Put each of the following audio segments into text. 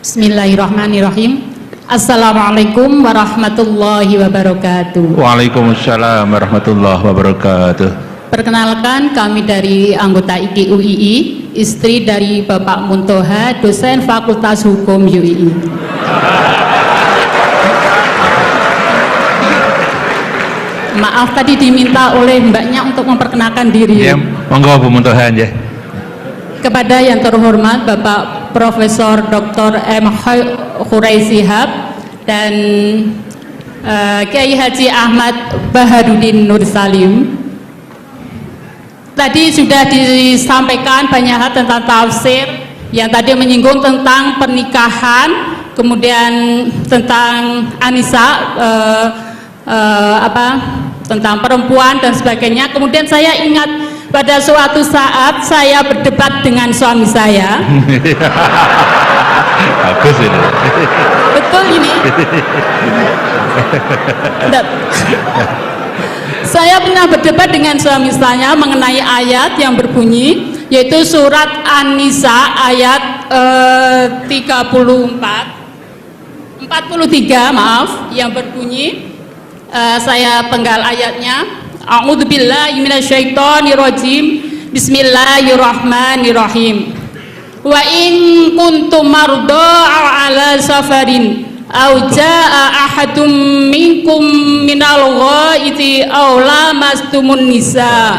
Bismillahirrahmanirrahim. Assalamualaikum warahmatullahi wabarakatuh. Waalaikumsalam warahmatullahi wabarakatuh. Perkenalkan, kami dari anggota IKI UII, istri dari Bapak Muntoha, dosen Fakultas Hukum UII. Maaf, tadi diminta oleh mbaknya untuk memperkenalkan diri. Ya, monggo Bu Muntoha ya. Kepada yang terhormat Bapak Profesor Dr. M. Khuraisi Shihab dan Kiai Haji Ahmad Baharudin Nur Salim. Tadi sudah disampaikan banyak hal tentang tafsir, yang tadi menyinggung tentang pernikahan, kemudian tentang Anisa, tentang perempuan dan sebagainya. Kemudian saya ingat pada suatu saat saya berdebat dengan suami saya. Bagus ini. Betul ini. Saya pernah berdebat dengan suami saya mengenai ayat yang berbunyi, yaitu surat An-Nisa ayat 43 yang berbunyi, saya penggal ayatnya. A'udzubillahi minasyaitonirrajim. Bismillahirrahmanirrahim. Wa in kuntum marda ala safarin aw jaa ahadum minkum minal ghaiti aw lamastumun nisa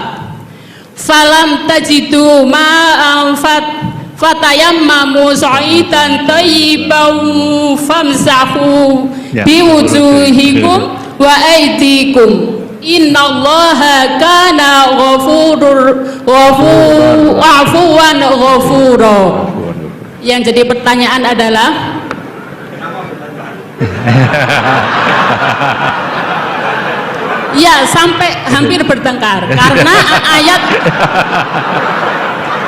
falam tajidu ma'an fatayammamu sa'idan thayyiban famsahu biwujuhikum wa aydikum. Innallaha kana afuwan ghafura. Yang jadi pertanyaan adalah ya, sampai hampir bertengkar karena ayat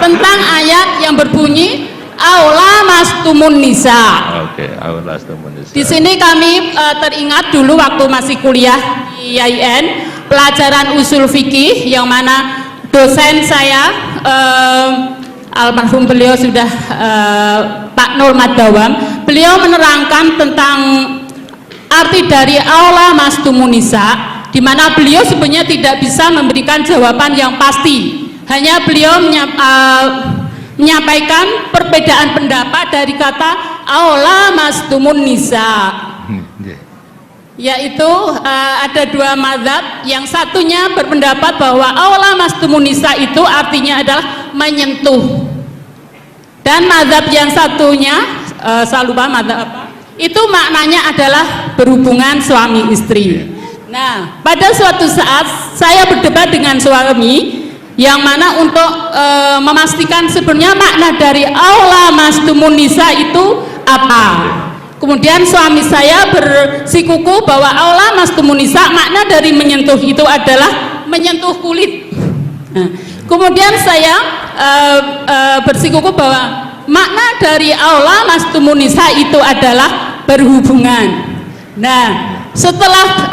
tentang ayat yang berbunyi aula mastumun nisa. Oke, aula mastumun nisa. Di sini kami teringat dulu waktu masih kuliah di IAIN, pelajaran usul fikih, yang mana dosen saya almarhum beliau sudah Pak Nur Madawam, beliau menerangkan tentang arti dari aula mastumun nisa, di mana beliau sebenarnya tidak bisa memberikan jawaban yang pasti. Hanya beliau menyampaikan perbedaan pendapat dari kata aula mastumun nisa, yaitu ada dua mazhab. Yang satunya berpendapat bahwa aula mastumun nisa itu artinya adalah menyentuh, dan mazhab yang satunya saya lupa mazhab apa, itu maknanya adalah berhubungan suami istri. Nah, pada suatu saat saya berdebat dengan suami, yang mana untuk memastikan sebenarnya makna dari aula mastumun nisa itu apa. Kemudian suami saya bersikuku bahwa aula mastumun nisa makna dari menyentuh itu adalah menyentuh kulit. Nah, kemudian saya bersikuku bahwa makna dari aula mastumun nisa itu adalah berhubungan. Nah, setelah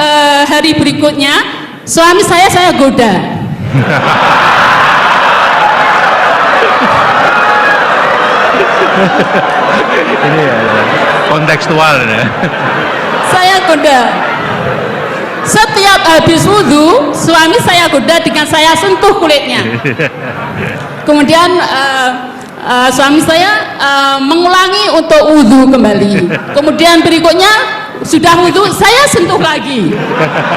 hari berikutnya suami saya goda. Ini ya, kontekstual ya. Saya goda. Setiap habis wudhu, suami saya goda dengan saya sentuh kulitnya. Kemudian suami saya mengulangi untuk wudhu kembali. Kemudian berikutnya sudah wudhu, saya sentuh lagi.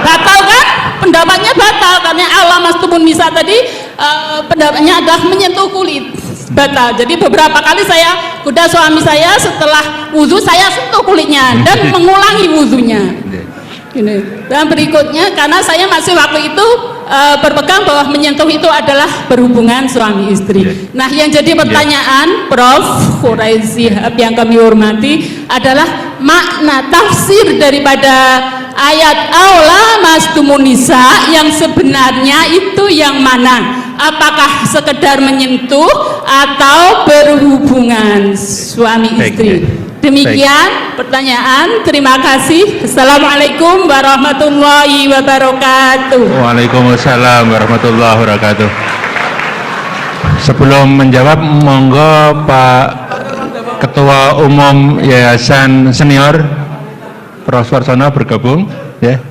Batal kan? Pendapatnya batal karena aula mastumun nisa tadi pendapatnya adalah menyentuh kulit. Batal. Jadi beberapa kali saya goda suami saya, setelah wudhu saya sentuh kulitnya dan mengulangi wudhunya. Dan berikutnya, karena saya masih waktu itu berpegang bahwa menyentuh itu adalah berhubungan suami istri. Nah, yang jadi pertanyaan Prof. Khuraisi Shihab yang kami hormati adalah makna tafsir daripada ayat aula mastumun nisa yang sebenarnya itu yang mana? Apakah sekedar menyentuh atau berhubungan suami istri? Demikian pertanyaan. Terima kasih. Assalamualaikum warahmatullahi wabarakatuh. Waalaikumsalam warahmatullahi wabarakatuh. Sebelum menjawab, monggo Pak Ketua Umum Yayasan Senior Prof. Warsono bergabung, ya.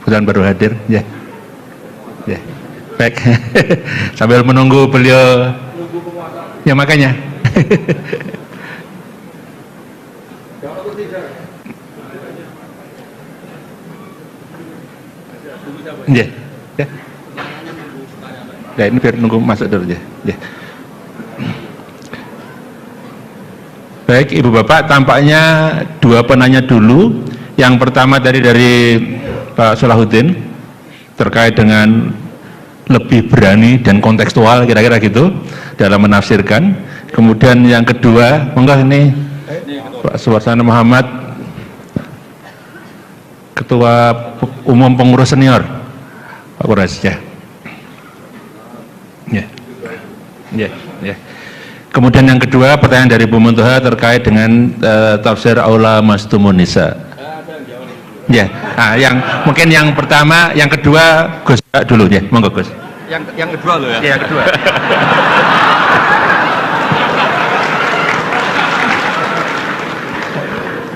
Kebetulan baru hadir, ya. Ya. Baik. Sambil menunggu beliau, ya makanya. Ya. Ya. Ya, ini biar nunggu masuk dulu ya. Ya. Baik, Ibu Bapak, tampaknya dua penanya dulu. Yang pertama dari Pak Salahuddin terkait dengan lebih berani dan kontekstual, kira-kira gitu dalam menafsirkan. Kemudian yang kedua, monggo ini Pak Suwarsana Muhammad, Ketua Umum Pengurus Senior, Pak Kuras, ya. Ya. Ya, ya. Kemudian yang kedua, pertanyaan dari Bu Muntoha terkait dengan tafsir Aula Mastumun Nisa. Ya, yang mungkin yang pertama, yang kedua Gus dulu ya, monggo Gus. Yang kedua loh ya. Ya, yang kedua.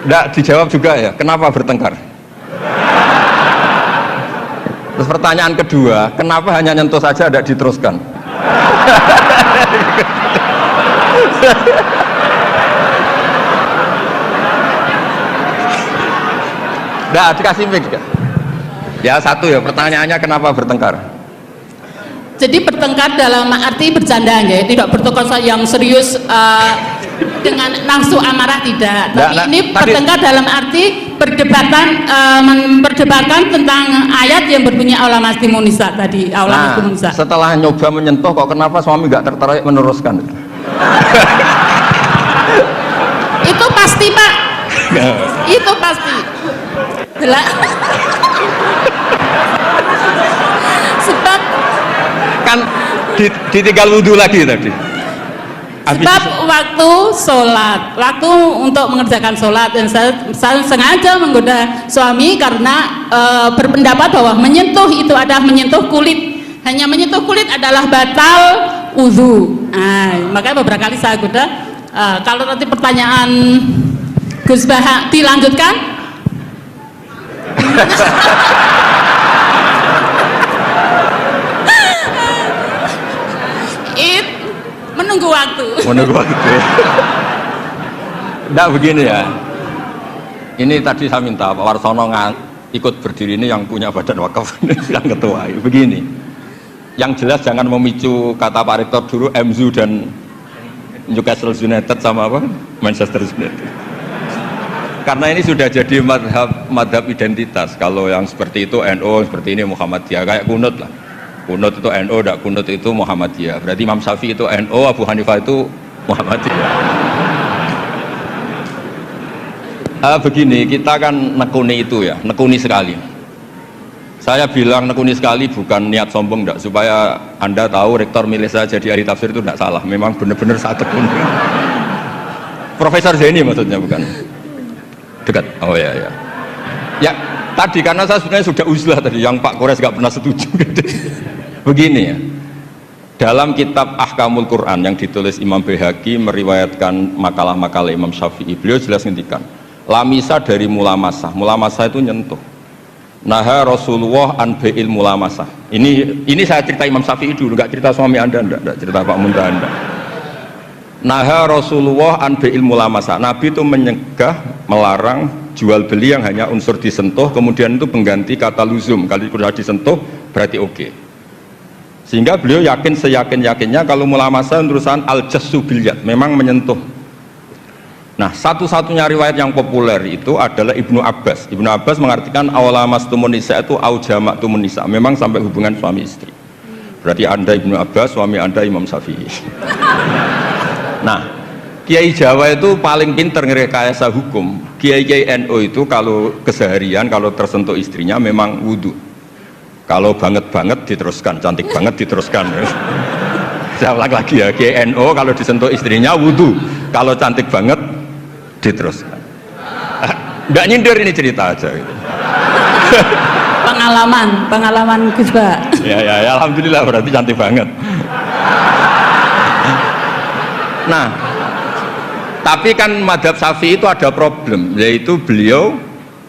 Nggak dijawab juga ya, kenapa bertengkar? Terus pertanyaan kedua, kenapa hanya nyentuh saja tidak diteruskan? Nggak, dikasih mic juga. Ya satu ya, pertanyaannya kenapa bertengkar? Jadi bertengkar dalam arti bercanda ya, tidak bertengkar yang serius dengan nafsu amarah tidak. Tapi ini bertengkar dalam arti memperdebatkan tentang ayat yang berbunyi Aula Mastumun Nisa tadi, Aula Mastumun Nisa. Setelah nyoba menyentuh kok kenapa suami nggak tertarik meneruskan? Itu pasti Pak. Itu pasti. Sebab Kan ditinggal wudhu lagi tadi. Sebab waktu sholat, waktu untuk mengerjakan sholat, dan saya sengaja menggoda suami karena berpendapat bahwa menyentuh itu adalah menyentuh kulit, hanya menyentuh kulit adalah batal wudhu. Makanya beberapa kali saya goda. Kalau nanti pertanyaan Gus Baha dilanjutkan. Menunggu waktu. Menunggu waktu. Nggak begini ya. Ini tadi saya minta Pak Warsono ikut berdiri ini yang punya badan wakaf yang ketua. Begini. Yang jelas jangan memicu kata Pak Rektor dulu MZU dan Newcastle United sama apa? Manchester United. Karena ini sudah jadi madhab identitas. Kalau yang seperti itu NU, seperti ini Muhammadiyah, kayak kunut lah. Kunut itu NU, tidak kunut itu Muhammadiyah. Berarti Imam Syafi'i itu NU, Abu Hanifah itu Muhammadiyah. Begini, kita kan nekuni itu ya, nekuni sekali. Saya bilang nekuni sekali bukan niat sombong, enggak, supaya Anda tahu Rektor milih saya jadi ahli tafsir itu tidak salah. Memang benar-benar saya tekuni. Profesor Zaini maksudnya bukan? Dekat. Oh ya ya. Ya tadi karena saya sebenarnya sudah uzlah tadi, yang Pak Kores nggak pernah setuju. Begini ya, dalam kitab Ahkamul Quran yang ditulis Imam Baihaqi meriwayatkan makalah-makalah Imam Syafi'i, beliau jelas ngendikan lamisa dari mulamasah. Mulamasah itu nyentuh. Naha Rasulullah an bai'il mulamasah. Ini saya cerita Imam Syafi'i dulu, nggak cerita suami Anda, enggak cerita Pak Munta Anda. Naha Rasulullah an bai'il mulamasah. Nabi itu menyegah, melarang jual beli yang hanya unsur disentuh, kemudian itu pengganti kata luzum. Kalau sudah disentuh berarti oke. Sehingga beliau yakin seyakin-yakinnya kalau mulamasah urusan al-jassu bil yad, memang menyentuh. Nah, satu-satunya riwayat yang populer itu adalah Ibnu Abbas. Ibnu Abbas mengartikan awla mastumun nisa itu au jama'tumun nisa, memang sampai hubungan suami istri. Berarti Anda Ibnu Abbas, suami Anda Imam Syafi'i. Nah, Kiai Jawa itu paling pinter ngerekayasa hukum. Kiai-kiai NU itu kalau keseharian, kalau tersentuh istrinya memang wudhu. Kalau banget-banget diteruskan, cantik banget diteruskan. Saya ulang lagi ya, Kiai NU kalau disentuh istrinya wudhu. Kalau cantik banget diteruskan. Nggak nyindir, ini cerita aja gitu. Pengalaman Gus Ba. Ya, alhamdulillah berarti cantik banget. Nah, tapi kan madhab Syafi'i itu ada problem, yaitu beliau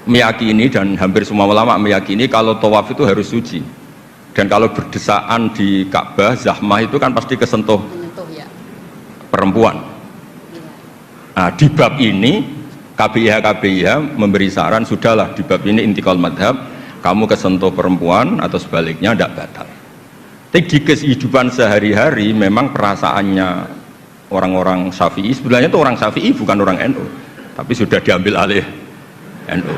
meyakini dan hampir semua ulama meyakini kalau tawaf itu harus suci, dan kalau berdesaan di Ka'bah zahmah itu kan pasti kesentuh perempuan. Nah, di bab ini KBIH memberi saran, sudahlah di bab ini intikal madhab, kamu kesentuh perempuan atau sebaliknya tidak batal. Tapi di kehidupan sehari-hari memang perasaannya orang-orang Syafi'i, sebenarnya itu orang Syafi'i bukan orang NU, tapi sudah diambil alih NU.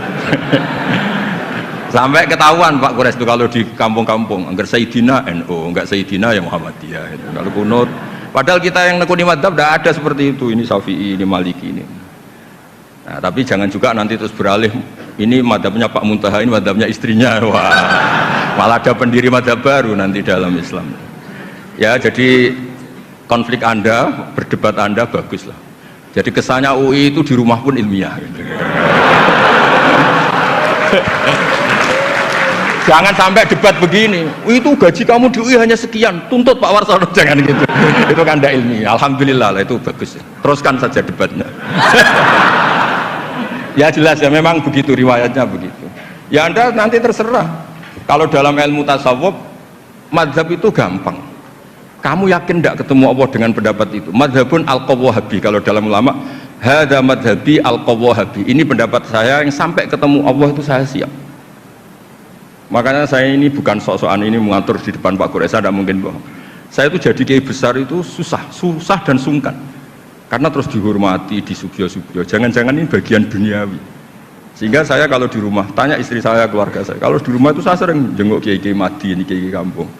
Sampai ketahuan Pak Quraisy itu kalau di kampung-kampung, enggak Sayyidina NU, enggak Sayyidina ya Muhammadiyah. Kalau kunut, padahal kita yang nekuni madhab tidak ada seperti itu, ini Syafi'i, ini Maliki ini. Nah, tapi jangan juga nanti terus beralih, ini madhabnya Pak Muntaha, ini madhabnya istrinya. Wah, malah ada pendiri madhab baru nanti dalam Islam. Ya, jadi konflik Anda, berdebat Anda baguslah. Jadi kesannya UI itu di rumah pun ilmiah. Jangan sampai debat begini, itu gaji kamu di UI hanya sekian, tuntut Pak Warsono, jangan gitu. Itu kan tidak ilmiah. Alhamdulillah lah, itu bagus. Teruskan saja debatnya. Ya jelas ya, memang begitu riwayatnya begitu. Ya Anda nanti terserah. Kalau dalam ilmu tasawuf, madhab itu gampang. Kamu yakin tidak ketemu Allah dengan pendapat itu? Madhabun al-Qawahabi, kalau dalam ulama, hadza madhabi al-Qawahabi. Ini pendapat saya yang sampai ketemu Allah itu saya siap. Makanya saya ini bukan sok-sokan ini mengatur di depan Pak Quraisy, tidak mungkin bohong. Saya itu jadi kiai besar itu susah dan sungkan. Karena terus dihormati, disugio-sugio. Jangan-jangan ini bagian duniawi. Sehingga saya kalau di rumah, tanya istri saya, keluarga saya, kalau di rumah itu saya sering jenguk kiai-kiai mati, ini kiai kampung.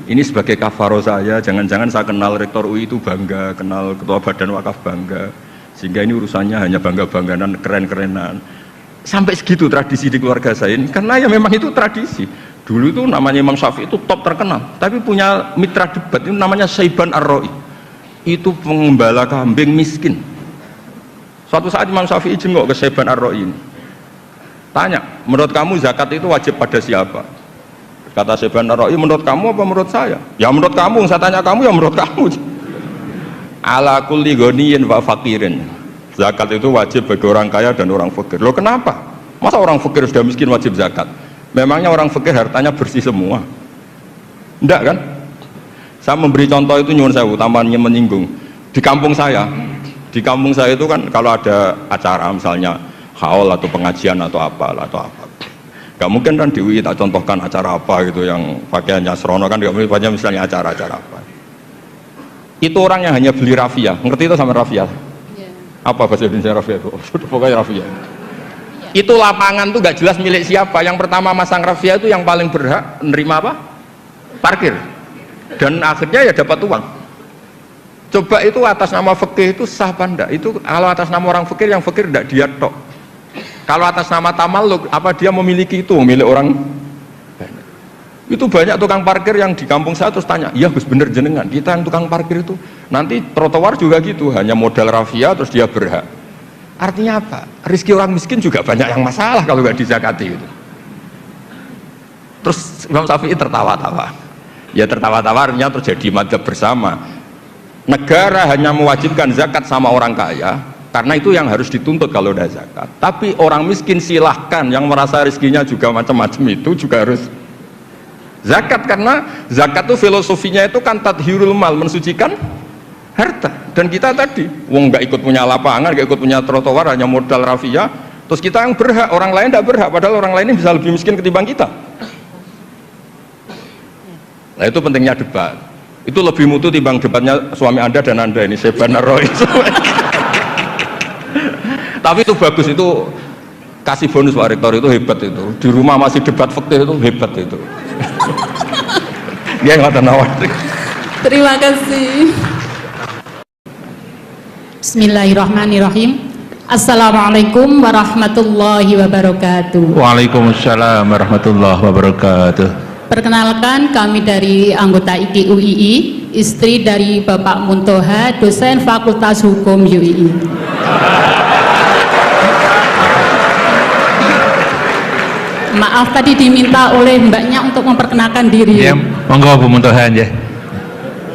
Ini sebagai kafaro saya, jangan-jangan saya kenal rektor UI itu bangga, kenal ketua badan wakaf bangga. Sehingga ini urusannya hanya bangga-bangganan, keren-kerenan. Sampai segitu tradisi di keluarga saya ini, karena ya memang itu tradisi. Dulu itu namanya Imam Syafi'i itu top terkenal, tapi punya mitra debat, itu namanya Saiban Ar-Ra'i. Itu pengembala kambing miskin. Suatu saat Imam Syafi'i jenguk ke Saiban Ar-Ra'i ini. Tanya, menurut kamu zakat itu wajib pada siapa? Kata Saiban Ar-Ra'i, menurut kamu apa menurut saya? Ya menurut kamu, saya tanya kamu ya menurut kamu. Ala kulli ghaniyin wa faqirin. Zakat itu wajib bagi orang kaya dan orang fakir. Loh kenapa? Masa orang fakir sudah miskin wajib zakat? Memangnya orang fakir hartanya bersih semua? Enggak kan? Saya memberi contoh itu nyuwun sewu, tampaknya menyinggung. Di kampung saya itu kan kalau ada acara misalnya haul atau pengajian atau apa. Gak mungkin kan di UI tak contohkan acara apa gitu yang pakaiannya serono kan, gak mungkin misalnya acara-acara apa. Itu orang yang hanya beli rafia, ngerti itu sama rafia? Yeah. Apa bahasa Indonesia rafia itu? Pokoknya rafia. Yeah. Itu lapangan tuh gak jelas milik siapa. Yang pertama masang rafia itu yang paling berhak menerima apa? Parkir. Dan akhirnya ya dapat uang. Coba itu atas nama fikih itu sah apa enggak? Itu kalau atas nama orang fikir, yang fikir enggak dia tok. Kalau atas nama tamalluk, apa dia memiliki itu, milik orang? Itu banyak tukang parkir yang di kampung saya terus tanya, iya Gus bener jenengan, kita yang tukang parkir itu nanti trotoar juga gitu, hanya modal rafia terus dia berhak. Artinya apa? Rezeki orang miskin juga banyak yang masalah kalau nggak dizakati itu. Terus Imam Syafi'i tertawa-tawa. Ya tertawa-tawa artinya terjadi madhab bersama. Negara hanya mewajibkan zakat sama orang kaya karena itu yang harus dituntut kalau udah zakat. Tapi orang miskin silahkan, yang merasa rezekinya juga macam-macam itu juga harus zakat, karena zakat itu filosofinya itu kan tadhirul mal, mensucikan harta. Dan kita tadi wong nggak ikut punya lapangan, nggak ikut punya trotoar, hanya modal rafia, terus kita yang berhak, orang lain tidak berhak, padahal orang lain ini bisa lebih miskin ketimbang kita. Nah itu pentingnya debat. Itu lebih mutu timbang debatnya suami Anda dan Anda ini, Saiban Ar-Ra'i. Tapi itu bagus, itu kasih bonus Pak Rektor, itu hebat itu. Di rumah masih debat fikih itu hebat itu. Dia nggak tahu. Terima kasih. Bismillahirrahmanirrahim. Assalamualaikum warahmatullahi wabarakatuh. Waalaikumsalam warahmatullahi wabarakatuh. Perkenalkan, kami dari anggota IKI UII, istri dari Bapak Muntoha, dosen Fakultas Hukum UII. Maaf tadi diminta oleh mbaknya untuk memperkenalkan diri. Ya, monggo Bu Muntoha ya.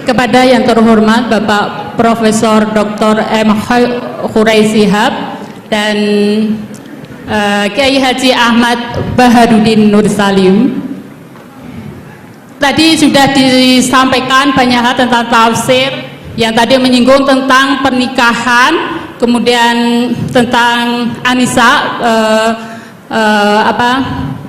Kepada yang terhormat Bapak Profesor Dr. M. Khurai Shihab dan Kiai Haji Ahmad Baharudin Nur Salim. Tadi sudah disampaikan banyak hal tentang tafsir, yang tadi menyinggung tentang pernikahan, kemudian tentang Anisa,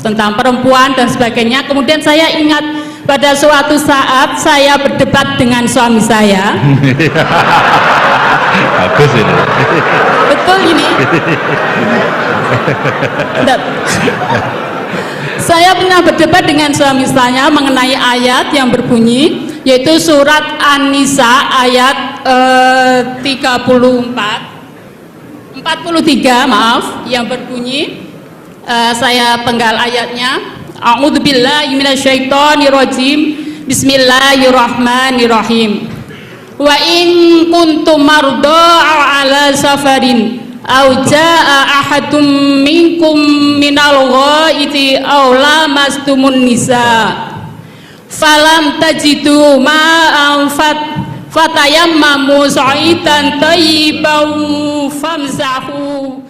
tentang perempuan dan sebagainya. Kemudian saya ingat pada suatu saat saya berdebat dengan suami saya. Bagus ini. Betul ini. Saya pernah berdebat dengan suami saya mengenai ayat yang berbunyi, yaitu surat An-Nisa ayat 43 maaf, yang berbunyi, saya penggal ayatnya, a'udzubillahi minasyaitonirrajim, bismillahirrahmanirrahim. Wa in kuntum marda ala safarin aw jaa ahadum minkum minal ghaiti aw lamastumun nisa falam tajidu ma'an fatayammamu sa'idan thayyiban famsahu